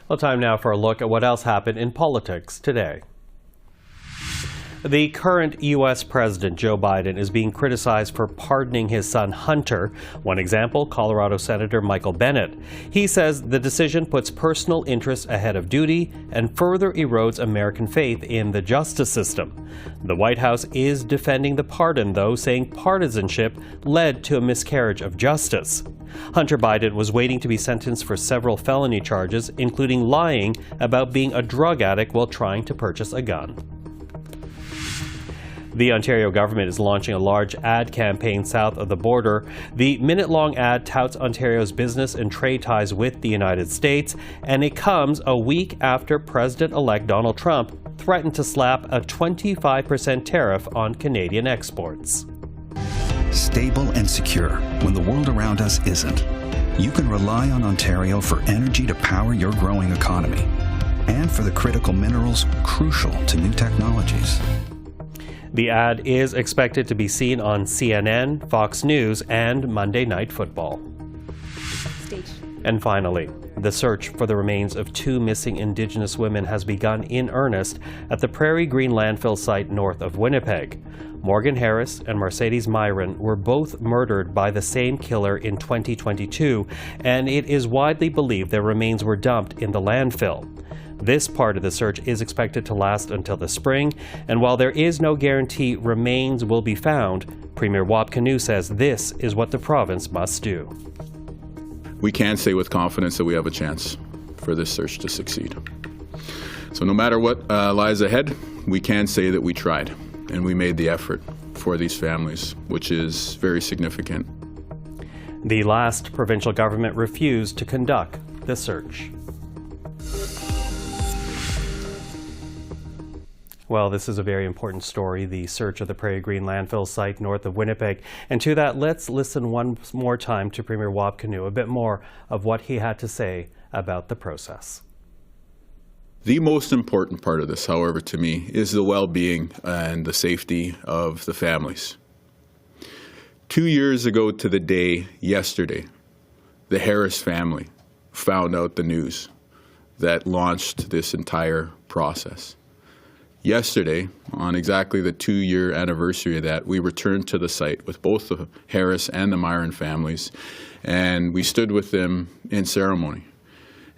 Well, time now for a look at what else happened in politics today. The current U.S. President, Joe Biden, is being criticized for pardoning his son Hunter. One example, Colorado Senator Michael Bennet. He says the decision puts personal interests ahead of duty and further erodes American faith in the justice system. The White House is defending the pardon, though, saying partisanship led to a miscarriage of justice. Hunter Biden was waiting to be sentenced for several felony charges, including lying about being a drug addict while trying to purchase a gun. The Ontario government is launching a large ad campaign south of the border. The minute-long ad touts Ontario's business and trade ties with the United States, and it comes a week after President-elect Donald Trump threatened to slap a 25% tariff on Canadian exports. Stable and secure when the world around us isn't. You can rely on Ontario for energy to power your growing economy and for the critical minerals crucial to new technologies. The ad is expected to be seen on CNN, Fox News, and Monday Night Football. And finally, the search for the remains of 2 missing Indigenous women has begun in earnest at the Prairie Green landfill site north of Winnipeg. Morgan Harris and Mercedes Myron were both murdered by the same killer in 2022, and it is widely believed their remains were dumped in the landfill. This part of the search is expected to last until the spring, and while there is no guarantee remains will be found, Premier Wap Kinew says this is what the province must do. We can say with confidence that we have a chance for this search to succeed. So no matter what lies ahead, we can say that we tried and we made the effort for these families, which is very significant. The last provincial government refused to conduct the search. Well, this is a very important story, the search of the Prairie Green landfill site north of Winnipeg. And to that, let's listen one more time to Premier Wap Kinew, a bit more of what he had to say about the process. The most important part of this, however, to me, is the well-being and the safety of the families. 2 years ago to the day yesterday, the Harris family found out the news that launched this entire process. Yesterday, on exactly the 2-year anniversary of that, we returned to the site with both the Harris and the Myron families, and we stood with them in ceremony.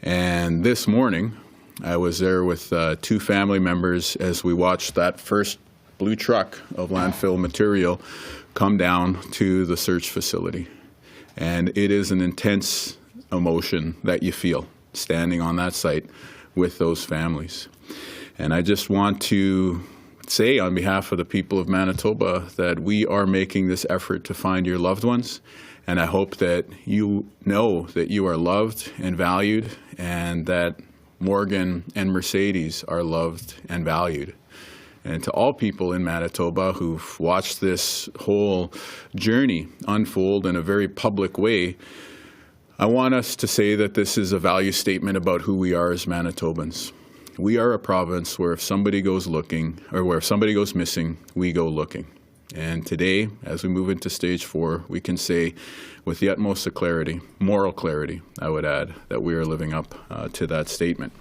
And this morning, I was there with 2 family members as we watched that first blue truck of landfill material come down to the search facility. And it is an intense emotion that you feel standing on that site with those families. And I just want to say on behalf of the people of Manitoba that we are making this effort to find your loved ones. And I hope that you know that you are loved and valued, and that Morgan and Mercedes are loved and valued. And to all people in Manitoba who've watched this whole journey unfold in a very public way, I want us to say that this is a value statement about who we are as Manitobans. We are a province where if somebody goes looking, or where if somebody goes missing, we go looking. And today, as we move into stage 4, we can say with the utmost of clarity, moral clarity, I would add, that we are living up to that statement.